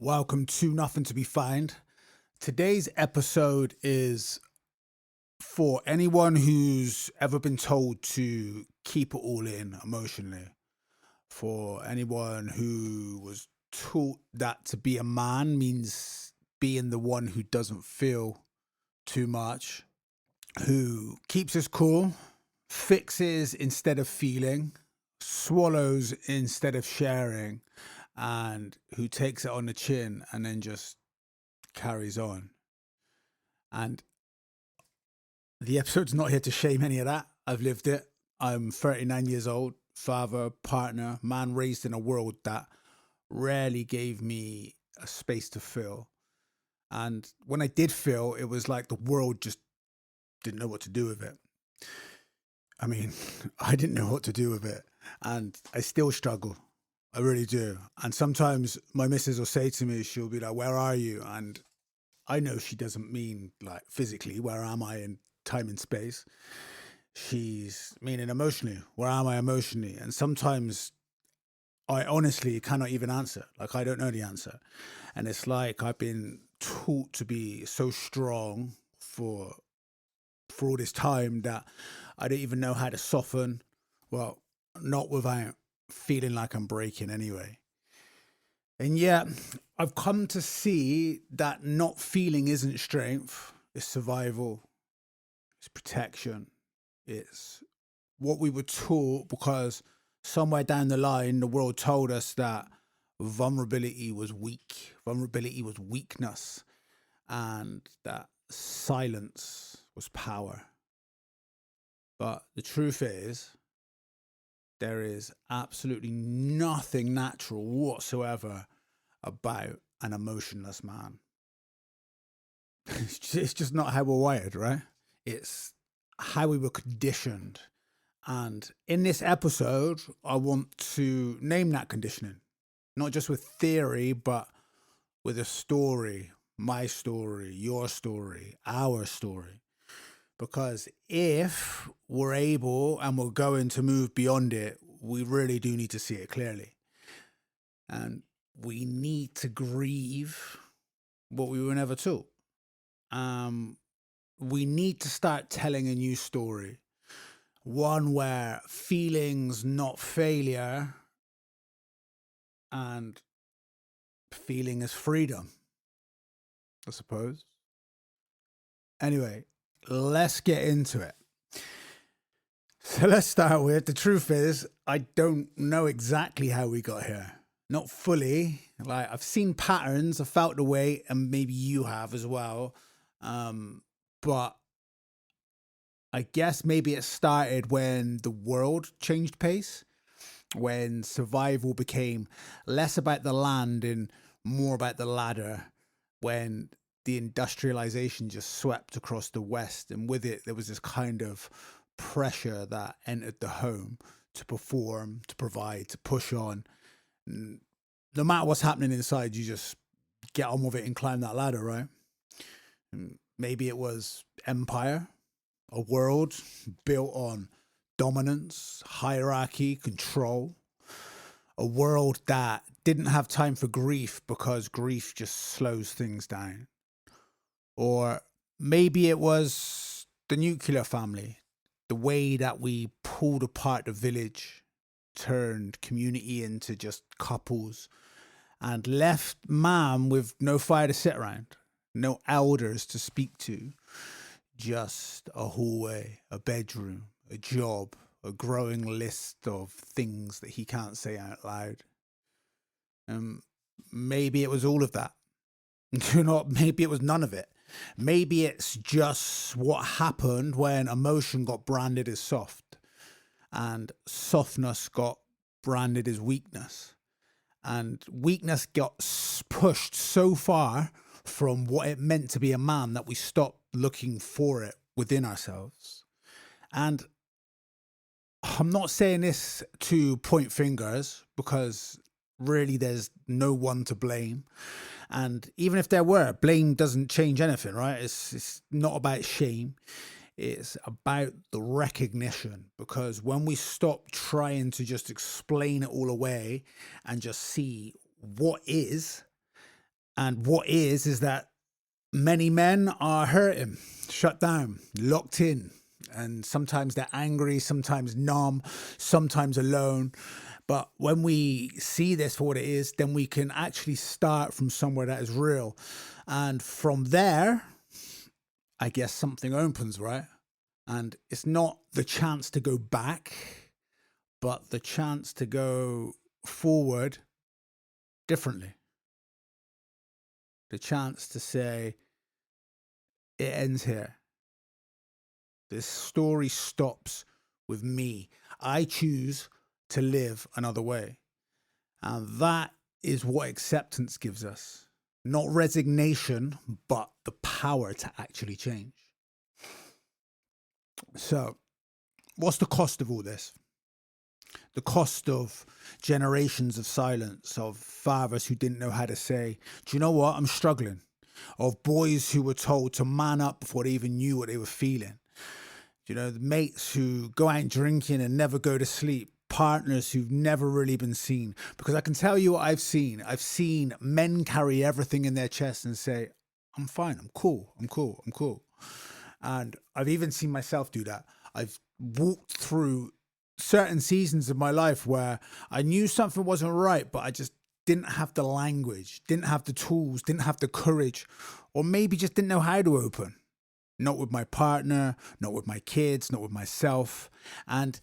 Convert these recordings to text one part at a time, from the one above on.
Welcome to Nothing to Be Found. Today's episode is for anyone who's ever been told to keep it all in emotionally, for anyone who was taught that to be a man means being the one who doesn't feel too much, who keeps his cool, fixes instead of feeling, swallows instead of sharing, and who takes it on the chin and then just carries on. And the episode's not here to shame any of that. I've lived it. I'm 39 years old, father, partner, man raised in a world that rarely gave me a space to feel. And when I did feel, it was like the world just didn't know what to do with it. I mean, I didn't know what to do with it. And I still struggle. I really do. And sometimes my missus will say to me, she'll be like, "Where are you?" And I know she doesn't mean like physically, where am I in time and space? She's meaning emotionally, where am I emotionally? And sometimes I honestly cannot even answer. Like, I don't know the answer. And it's like I've been taught to be so strong for all this time that I don't even know how to soften. Well, not without feeling like I'm breaking anyway. And yet, I've come to see that not feeling isn't strength, it's survival, it's protection, it's what we were taught because somewhere down the line, the world told us that vulnerability was weak, vulnerability was weakness, and that silence was power. But the truth is, there is absolutely nothing natural whatsoever about an emotionless man. It's just not how we're wired, right? It's how we were conditioned. And in this episode, I want to name that conditioning, not just with theory, but with a story, my story, your story, our story. Because if we're able and we're going to move beyond it, we really do need to see it clearly. And we need to grieve what we were never taught. We need to start telling a new story, one where feelings not failure and feeling is freedom, I suppose. Anyway, let's get into it. So let's start with the truth is, I don't know exactly how we got here. Not fully. Like, I've seen patterns, I've felt the way, and maybe you have as well. But I guess maybe it started when the world changed pace, when survival became less about the land and more about the ladder, when the industrialization just swept across the West. And with it, there was this kind of pressure that entered the home to perform, to provide, to push on. No matter what's happening inside, you just get on with it and climb that ladder, right? Maybe it was empire, a world built on dominance, hierarchy, control, a world that didn't have time for grief because grief just slows things down. Or maybe it was the nuclear family, the way that we pulled apart the village, turned community into just couples, and left man with no fire to sit around, no elders to speak to, just a hallway, a bedroom, a job, a growing list of things that he can't say out loud. Maybe it was all of that. You know, maybe it was none of it. Maybe it's just what happened when emotion got branded as soft and softness got branded as weakness. And weakness got pushed so far from what it meant to be a man that we stopped looking for it within ourselves. And I'm not saying this to point fingers because really there's no one to blame. And even if there were, blame doesn't change anything, right? It's not about shame. It's about the recognition, because when we stop trying to just explain it all away and just see what is, And what is that many men are hurting, shut down, locked in. And sometimes they're angry, sometimes numb, sometimes alone. But when we see this for what it is, then we can actually start from somewhere that is real. And from there, I guess something opens, right? And it's not the chance to go back, but the chance to go forward differently. The chance to say, it ends here. This story stops with me. I choose to live another way. And that is what acceptance gives us. Not resignation, but the power to actually change. So, what's the cost of all this? The cost of generations of silence, of fathers who didn't know how to say, do you know what? I'm struggling. Of boys who were told to man up before they even knew what they were feeling. You know, the mates who go out drinking and never go to sleep. Partners who've never really been seen. Because I can tell you what I've seen. I've seen men carry everything in their chest and say, I'm fine, I'm cool, I'm cool, I'm cool. And I've even seen myself do that. I've walked through certain seasons of my life where I knew something wasn't right, but I just didn't have the language, didn't have the tools, didn't have the courage, or maybe just didn't know how to open. Not with my partner, not with my kids, not with myself. And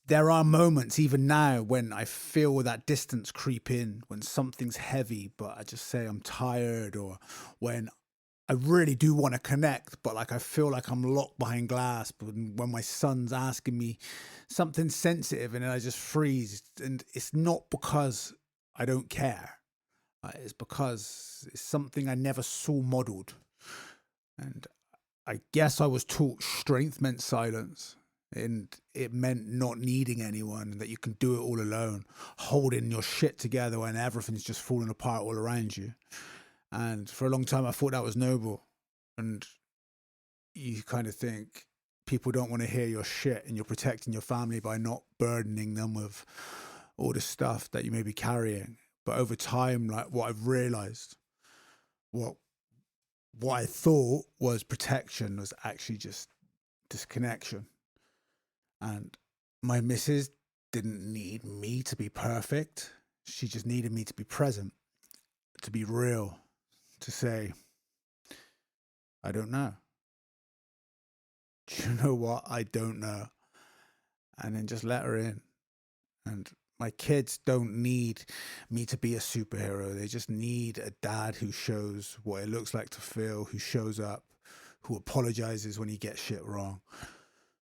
there are moments even now when I feel that distance creep in, when something's heavy, but I just say I'm tired, or when I really do want to connect, but like I feel like I'm locked behind glass. But when my son's asking me something sensitive, and then I just freeze. And it's not because I don't care. It's because it's something I never saw modeled. And I guess I was taught strength meant silence. And it meant not needing anyone, that you can do it all alone, holding your shit together when everything's just falling apart all around you. And for a long time, I thought that was noble. And you kind of think people don't want to hear your shit, and you're protecting your family by not burdening them with all the stuff that you may be carrying. But over time, like what I've realized, what I thought was protection was actually just disconnection. And my missus didn't need me to be perfect. She just needed me to be present, to be real, to say, I don't know. Do you know what? I don't know. And then just let her in. And my kids don't need me to be a superhero. They just need a dad who shows what it looks like to feel, who shows up, who apologizes when he gets shit wrong,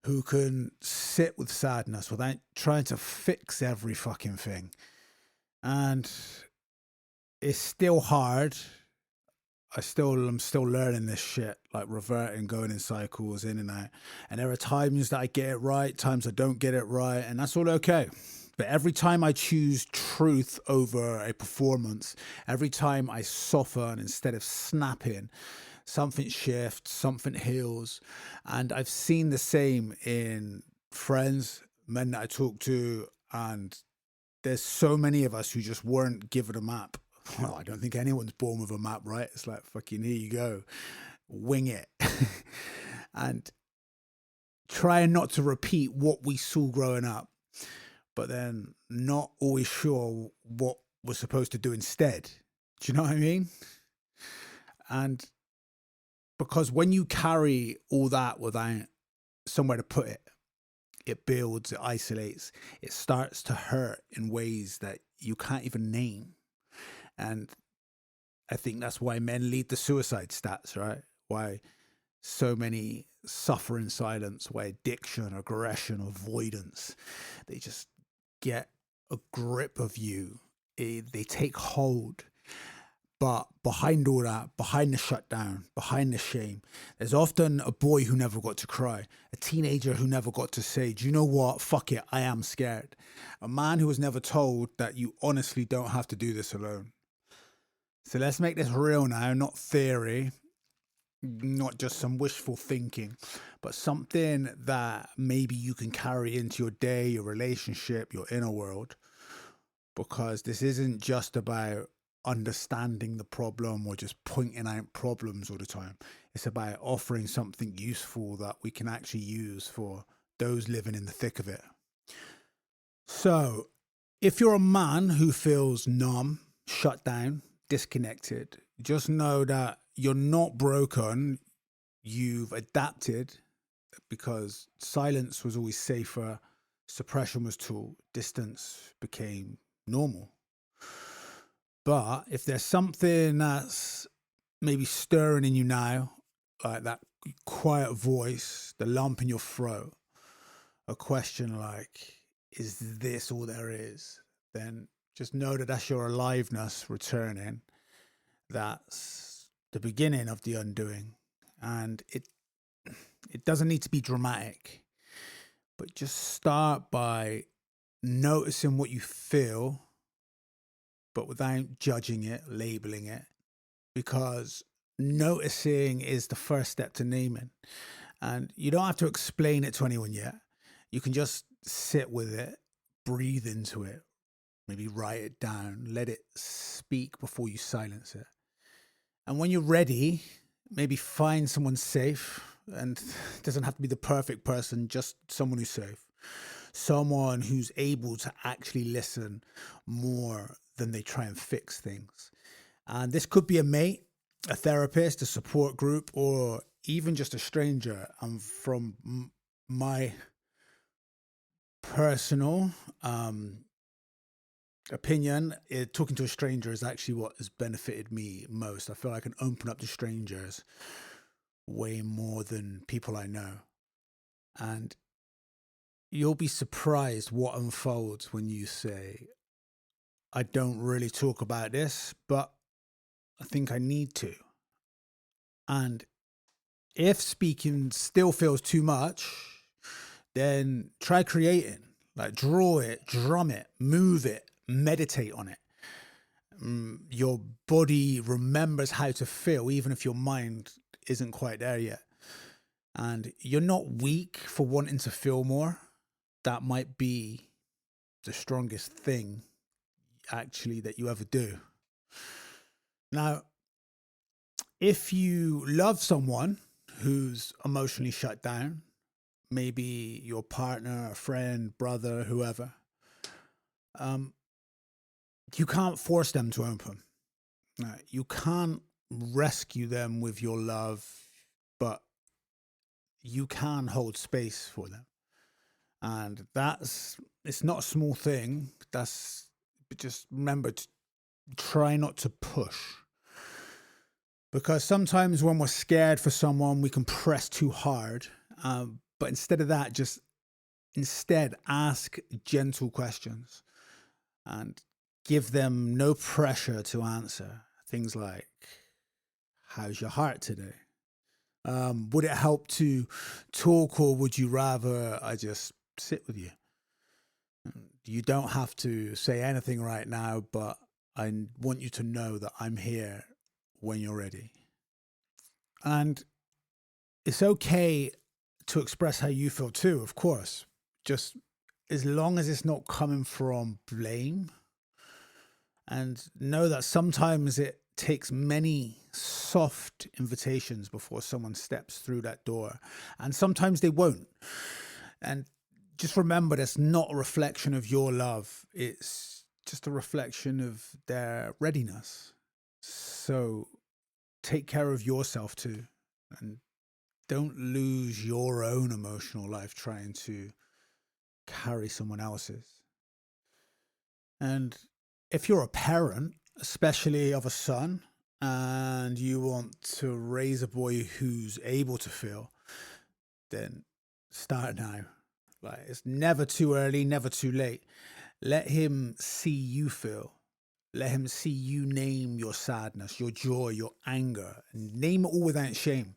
who can sit with sadness without trying to fix every fucking thing. And it's still hard. I'm still learning this shit, like reverting, going in cycles, in and out. And there are times that I get it right, times I don't get it right, and that's all okay. But every time I choose truth over a performance, every time I soften instead of snapping, something shifts, something heals. And I've seen the same in friends, men that I talk to, and there's so many of us who just weren't given a map. Well, I don't think anyone's born with a map, right? It's like, fucking, here you go, wing it. And trying not to repeat what we saw growing up, but then not always sure what we're supposed to do instead. Do you know what I mean? And because when you carry all that without somewhere to put it, it builds, it isolates, it starts to hurt in ways that you can't even name. And I think that's why men lead the suicide stats, right? Why so many suffer in silence, why addiction, aggression, avoidance, they just get a grip of you. They take hold. But behind all that, behind the shutdown, behind the shame, there's often a boy who never got to cry, a teenager who never got to say, do you know what? Fuck it, I am scared. A man who was never told that you honestly don't have to do this alone. So let's make this real now, not theory, not just some wishful thinking, but something that maybe you can carry into your day, your relationship, your inner world. Because this isn't just about understanding the problem or just pointing out problems all the time. It's about offering something useful that we can actually use for those living in the thick of it. So, if you're a man who feels numb, shut down, disconnected, just know that you're not broken. You've adapted because silence was always safer, suppression was taught, distance became normal. But if there's something that's maybe stirring in you now, like that quiet voice, the lump in your throat, a question like, is this all there is? Then just know that that's your aliveness returning. That's the beginning of the undoing. And it doesn't need to be dramatic, but just start by noticing what you feel, but without judging it, labeling it, because noticing is the first step to naming. And you don't have to explain it to anyone yet. You can just sit with it, breathe into it, maybe write it down, let it speak before you silence it. And when you're ready, maybe find someone safe, and it doesn't have to be the perfect person, just someone who's safe. Someone who's able to actually listen more than they try and fix things. And this could be a mate, a therapist, a support group, or even just a stranger. And from my personal opinion, talking to a stranger is actually what has benefited me most. I feel I can open up to strangers way more than people I know. And you'll be surprised what unfolds when you say, I don't really talk about this, but I think I need to. And if speaking still feels too much, then try creating. Like draw it, drum it, move it, meditate on it. Your body remembers how to feel, even if your mind isn't quite there yet. And you're not weak for wanting to feel more. That might be the strongest thing, actually, that you ever do. Now, if you love someone who's emotionally shut down, maybe your partner, a friend, brother, whoever, you can't force them to open. You can't rescue them with your love, but you can hold space for them. And it's not a small thing. But just remember to try not to push. Because sometimes when we're scared for someone, we can press too hard. But instead of that, just instead ask gentle questions and give them no pressure to answer. Things like, how's your heart today? Would it help to talk, or would you rather I just sit with you? You don't have to say anything right now, but I want you to know that I'm here when you're ready. And it's okay to express how you feel too, of course. Just as long as it's not coming from blame. And know that sometimes it takes many soft invitations before someone steps through that door. And sometimes they won't. And just remember, that's not a reflection of your love. It's just a reflection of their readiness. So take care of yourself too. And don't lose your own emotional life trying to carry someone else's. And if you're a parent, especially of a son, and you want to raise a boy who's able to feel, then start now. Like, it's never too early, never too late. Let him see you feel. Let him see you name your sadness, your joy, your anger, and name it all without shame.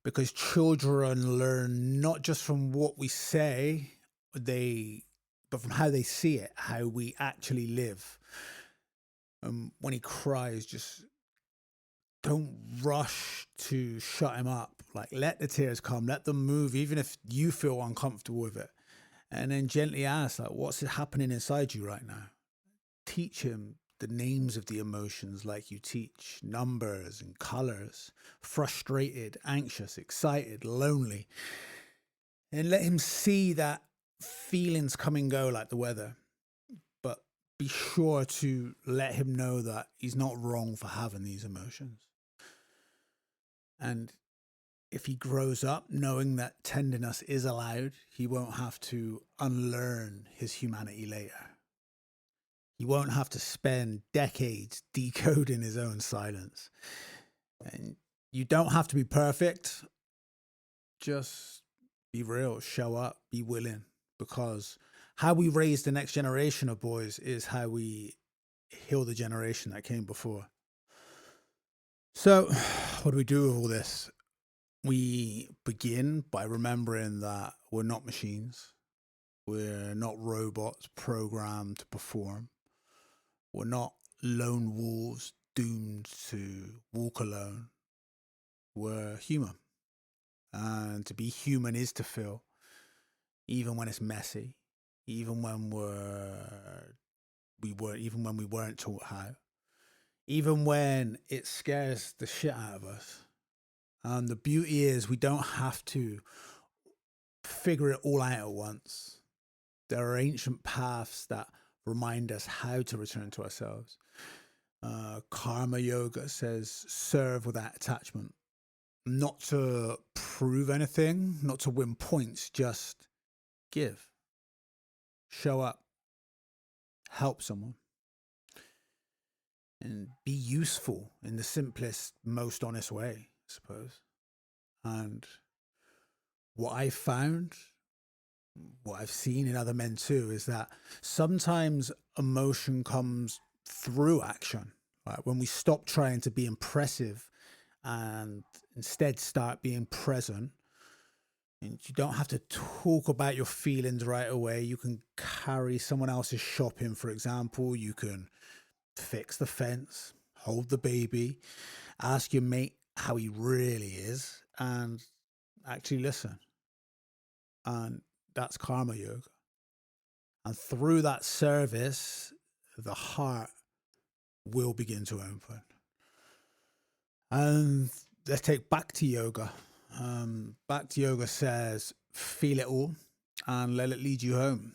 Because children learn not just from what we say, but from how they see it, how we actually live. When he cries, just don't rush to shut him up. Like, let the tears come, let them move, even if you feel uncomfortable with it. And then gently ask, like, what's happening inside you right now? Teach him the names of the emotions like you teach, numbers and colors, frustrated, anxious, excited, lonely, and let him see that feelings come and go like the weather. But be sure to let him know that he's not wrong for having these emotions. And if he grows up knowing that tenderness is allowed, he won't have to unlearn his humanity later. He won't have to spend decades decoding his own silence. And you don't have to be perfect. Just be real, show up, be willing. Because how we raise the next generation of boys is how we heal the generation that came before. So, what do we do with all this? We begin by remembering that we're not machines. We're not robots programmed to perform. We're not lone wolves doomed to walk alone. We're human. And to be human is to feel, even when it's messy, even when we weren't taught how, even when it scares the shit out of us. And the beauty is we don't have to figure it all out at once. There are ancient paths that remind us how to return to ourselves. Karma yoga says serve without attachment. Not to prove anything, not to win points, just give. Show up. Help someone. And be useful in the simplest, most honest way, I suppose. And what I've found, what I've seen in other men too, is that sometimes emotion comes through action. Right? When we stop trying to be impressive and instead start being present. And you don't have to talk about your feelings right away. You can carry someone else's shopping, for example. You can fix the fence, hold the baby, ask your mate how he really is, and actually listen. And that's karma yoga. And through that service, the heart will begin to open. And let's take Bhakti yoga. Bhakti yoga says, feel it all and let it lead you home.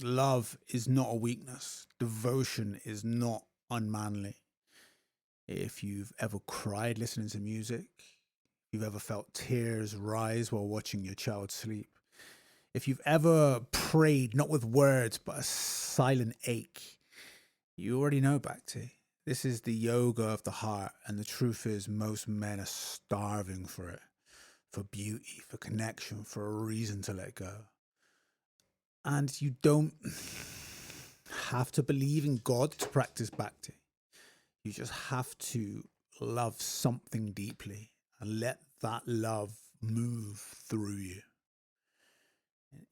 Love is not a weakness. Devotion is not unmanly. If you've ever cried listening to music, if you've ever felt tears rise while watching your child sleep, if you've ever prayed not with words but a silent ache, you already know Bhakti. This is the yoga of the heart, and the truth is most men are starving for it, for beauty, for connection, for a reason to let go. And you don't have to believe in God to practice Bhakti. You just have to love something deeply and let that love move through you.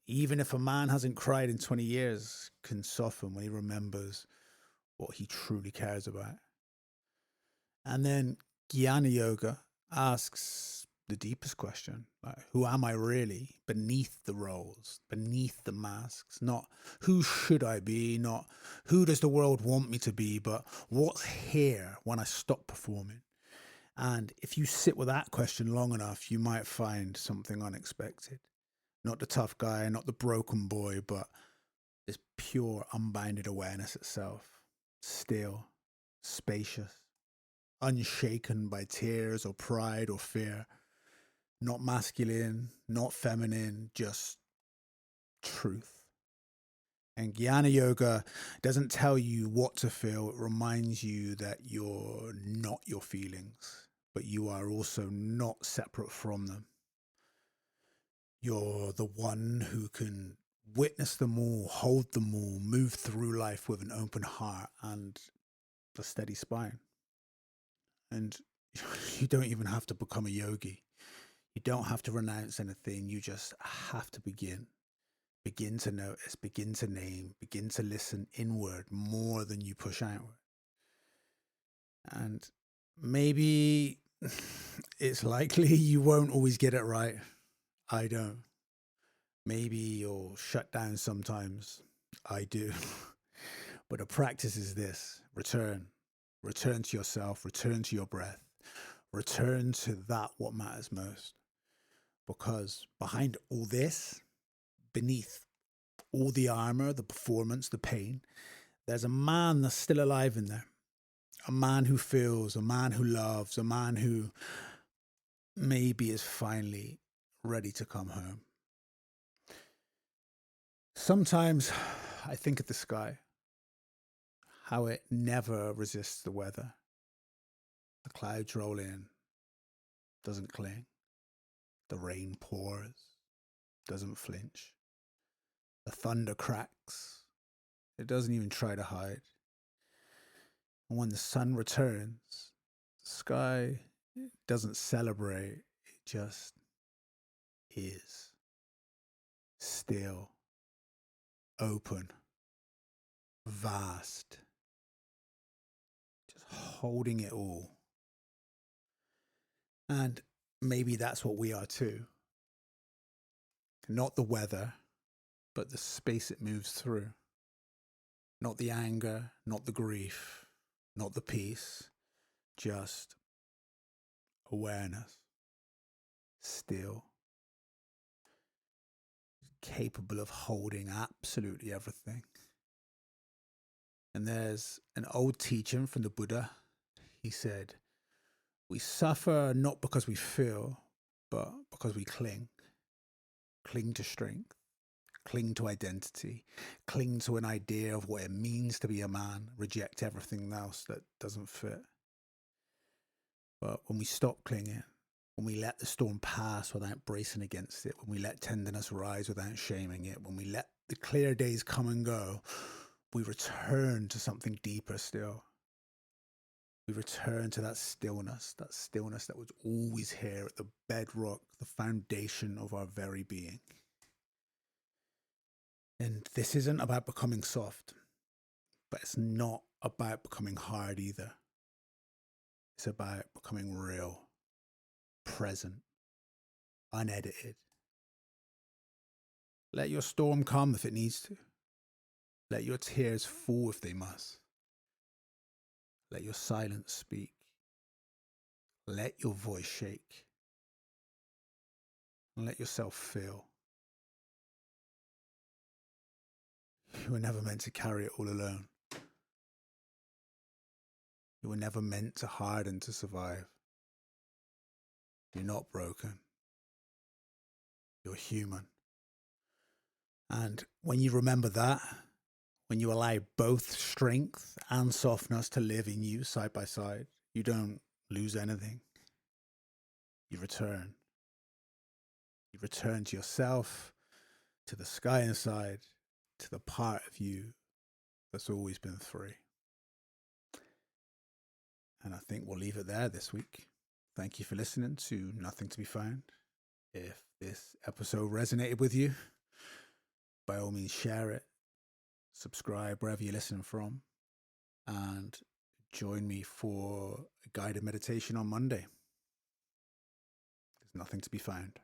Even if a man hasn't cried in 20 years, can soften when he remembers what he truly cares about. And then Jnana Yoga asks the deepest question, like, who am I really beneath the roles, beneath the masks? Not who should I be, not who does the world want me to be, but what's here when I stop performing? And if you sit with that question long enough, you might find something unexpected. Not the tough guy, not the broken boy, but this pure, unbounded awareness itself. Still, spacious, unshaken by tears or pride or fear. Not masculine, not feminine, just truth. And Jnana Yoga doesn't tell you what to feel. It reminds you that you're not your feelings, but you are also not separate from them. You're the one who can witness them all, hold them all, move through life with an open heart and a steady spine. And you don't even have to become a yogi. You don't have to renounce anything. You just have to begin. Begin to notice, begin to name, begin to listen inward more than you push outward. And maybe it's likely you won't always get it right. I don't. Maybe you'll shut down sometimes. I do. But the practice is this: return. Return to yourself, return to your breath, return to that what matters most. Because behind all this, beneath all the armor, the performance, the pain, there's a man that's still alive in there. A man who feels, a man who loves, a man who maybe is finally ready to come home. Sometimes I think of the sky, how it never resists the weather. The clouds roll in, doesn't cling. The rain pours, doesn't flinch. The thunder cracks, it doesn't even try to hide. And when the sun returns, the sky doesn't celebrate, it just is. Still, open, vast, just holding it all. And maybe that's what we are too. Not the weather, but the space it moves through. Not the anger, not the grief, not the peace, just awareness. Still, capable of holding absolutely everything. And there's an old teaching from the Buddha. He said, we suffer not because we feel, but because we cling. Cling to strength, cling to identity, cling to an idea of what it means to be a man, reject everything else that doesn't fit. But when we stop clinging, when we let the storm pass without bracing against it, when we let tenderness rise without shaming it, when we let the clear days come and go, we return to something deeper still. We return to that stillness that was always here at the bedrock, the foundation of our very being. And this isn't about becoming soft, but it's not about becoming hard either. It's about becoming real, present, unedited. Let your storm come if it needs to. Let your tears fall if they must. Let your silence speak. Let your voice shake. And let yourself feel. You were never meant to carry it all alone. You were never meant to harden to survive. You're not broken. You're human. And when you remember that, when you allow both strength and softness to live in you side by side, you don't lose anything. You return. You return to yourself, to the sky inside, to the part of you that's always been free. And I think we'll leave it there this week. Thank you for listening to Nothing to Be Found. If this episode resonated with you, by all means share it, subscribe wherever you're listening from, and join me for a guided meditation on Monday. There's nothing to be found.